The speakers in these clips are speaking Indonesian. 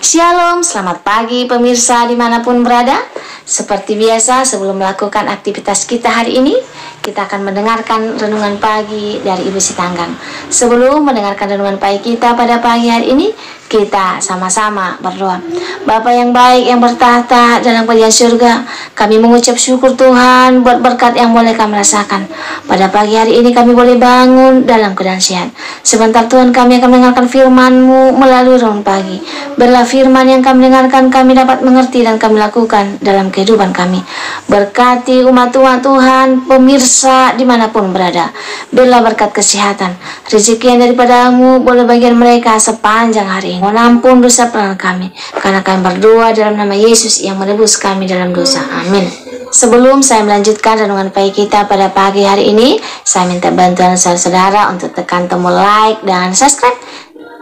Shalom, selamat pagi pemirsa dimanapun berada. Seperti biasa, sebelum melakukan aktivitas kita hari ini, kita akan mendengarkan renungan pagi dari Ibu Sitanggang. Sebelum mendengarkan renungan pagi kita pada pagi hari ini, kita sama-sama berdoa. Bapa yang baik yang bertahta dalam kerajaan surga, kami mengucap syukur Tuhan buat berkat yang boleh kami rasakan. Pada pagi hari ini kami boleh bangun dalam keadaan sehat. Sebentar Tuhan, kami akan mendengarkan firman-Mu melalui renungan pagi. Biarlah firman yang kami dengarkan kami dapat mengerti dan kami lakukan dalam kehidupan kami. Berkati umat Tuhan, pemirsa dimanapun berada. Biarlah berkat kesehatan, rezeki yang daripada-Mu boleh bagian mereka sepanjang hari ini. Mohon ampun dosa pelanggan kami, karena kami berdoa dalam nama Yesus yang menebus kami dalam dosa. Amin. Sebelum saya melanjutkan renungan pagi kita pada pagi hari ini, saya minta bantuan saudara-saudara untuk tekan tombol like dan subscribe.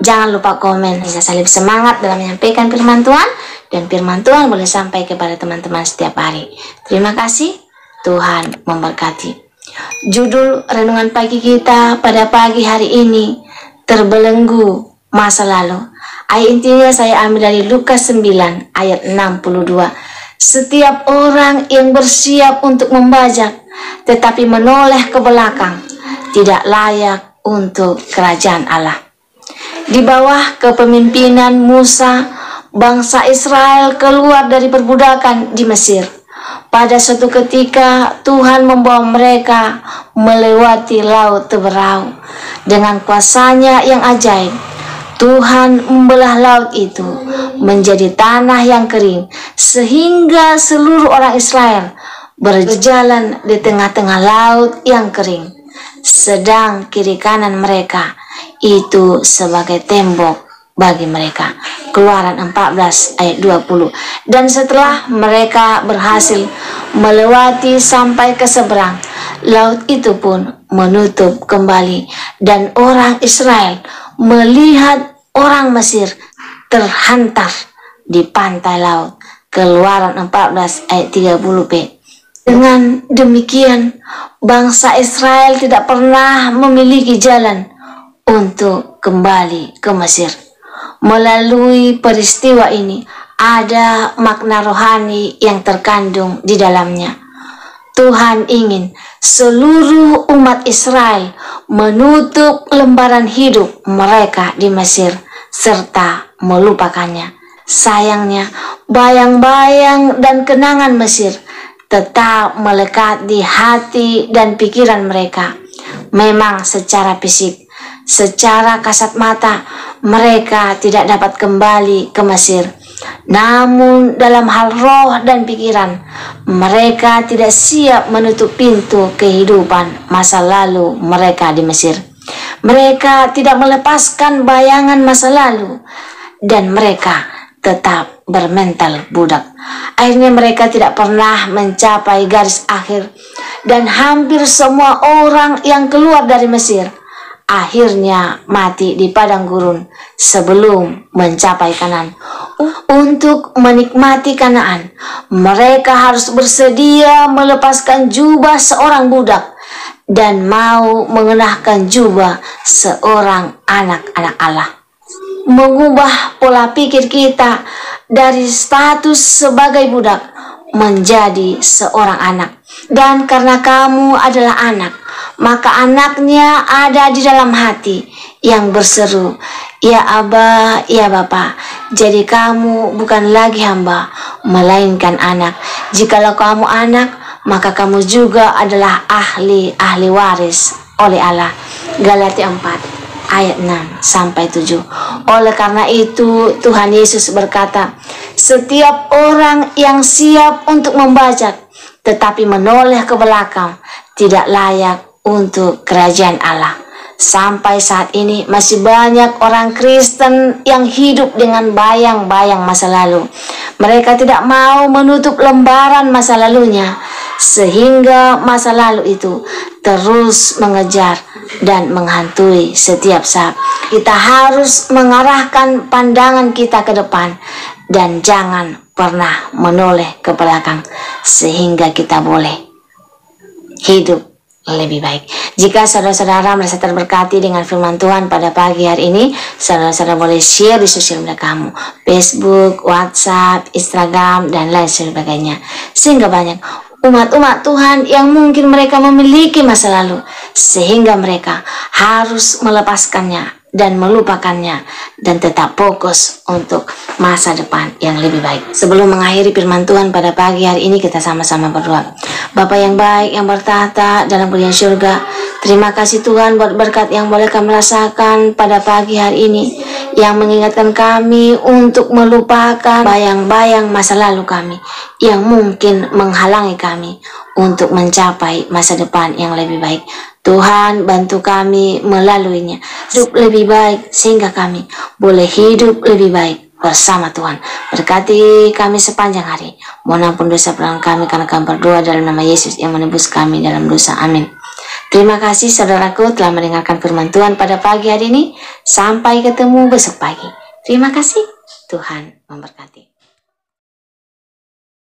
Jangan lupa komen hingga saya lebih semangat dalam menyampaikan firman Tuhan, dan firman Tuhan boleh sampai kepada teman-teman setiap hari. Terima kasih, Tuhan memberkati. Judul renungan pagi kita pada pagi hari ini, terbelenggu masa lalu. Ayat intinya saya ambil dari Lukas 9 ayat 62. Setiap orang yang bersiap untuk membajak tetapi menoleh ke belakang tidak layak untuk kerajaan Allah. Di bawah kepemimpinan Musa, bangsa Israel keluar dari perbudakan di Mesir. Pada suatu ketika Tuhan membawa mereka melewati laut Teberau. Dengan kuasanya yang ajaib, Tuhan membelah laut itu menjadi tanah yang kering, sehingga seluruh orang Israel berjalan di tengah-tengah laut yang kering, sedang kiri kanan mereka itu sebagai tembok bagi mereka. Keluaran 14 ayat 20. Dan setelah mereka berhasil melewati sampai ke seberang, laut itu pun menutup kembali, dan orang Israel melihat orang Mesir terhantar di pantai laut. Keluaran 14 ayat 30b. Dengan demikian, bangsa Israel tidak pernah memiliki jalan untuk kembali ke Mesir. Melalui peristiwa ini, ada makna rohani yang terkandung di dalamnya. Tuhan ingin seluruh umat Israel menutup lembaran hidup mereka di Mesir serta melupakannya. Sayangnya, bayang-bayang dan kenangan Mesir tetap melekat di hati dan pikiran mereka. Memang secara fisik, secara kasat mata, mereka tidak dapat kembali ke Mesir. Namun dalam hal roh dan pikiran, mereka tidak siap menutup pintu kehidupan masa lalu mereka di Mesir. Mereka tidak melepaskan bayangan masa lalu, dan mereka tetap bermental budak. Akhirnya mereka tidak pernah mencapai garis akhir, dan hampir semua orang yang keluar dari Mesir akhirnya mati di padang gurun sebelum mencapai Kanaan. Untuk menikmati Kanaan, mereka harus bersedia melepaskan jubah seorang budak dan mau mengenakan jubah seorang anak-anak Allah. Mengubah pola pikir kita dari status sebagai budak menjadi seorang anak. Dan karena kamu adalah anak, maka anaknya ada di dalam hati yang berseru, "Ya Aba, ya Bapa." Jadi kamu bukan lagi hamba, melainkan anak. Jikalau kamu anak, maka kamu juga adalah ahli waris oleh Allah. Galatia 4 ayat 6 sampai 7. Oleh karena itu Tuhan Yesus berkata, setiap orang yang siap untuk membajak tetapi menoleh ke belakang tidak layak untuk kerajaan Allah. Sampai saat ini masih banyak orang Kristen yang hidup dengan bayang-bayang masa lalu. Mereka tidak mau menutup lembaran masa lalunya, sehingga masa lalu itu terus mengejar dan menghantui setiap saat. Kita harus mengarahkan pandangan kita ke depan dan jangan pernah menoleh ke belakang, sehingga kita boleh hidup lebih baik. Jika saudara-saudara merasa terberkati dengan firman Tuhan pada pagi hari ini, saudara-saudara boleh share di sosial media kamu, Facebook, WhatsApp, Instagram, dan lain sebagainya. Sehingga banyak umat-umat Tuhan yang mungkin mereka memiliki masa lalu, sehingga mereka harus melepaskannya dan melupakannya dan tetap fokus untuk masa depan yang lebih baik. Sebelum mengakhiri firman Tuhan pada pagi hari ini, kita sama-sama berdoa. Bapa yang baik yang bertahta dalam kerajaan surga, terima kasih Tuhan buat berkat yang boleh kami rasakan pada pagi hari ini, yang mengingatkan kami untuk melupakan bayang-bayang masa lalu kami yang mungkin menghalangi kami untuk mencapai masa depan yang lebih baik. Tuhan, bantu kami melaluinya, hidup lebih baik sehingga kami boleh hidup lebih baik bersama Tuhan. Berkati kami sepanjang hari. Mohon ampun dosa pelanggan kami karena kami berdoa dalam nama Yesus yang menebus kami dalam dosa. Amin. Terima kasih saudaraku telah mendengarkan firman Tuhan pada pagi hari ini. Sampai ketemu besok pagi. Terima kasih. Tuhan memberkati.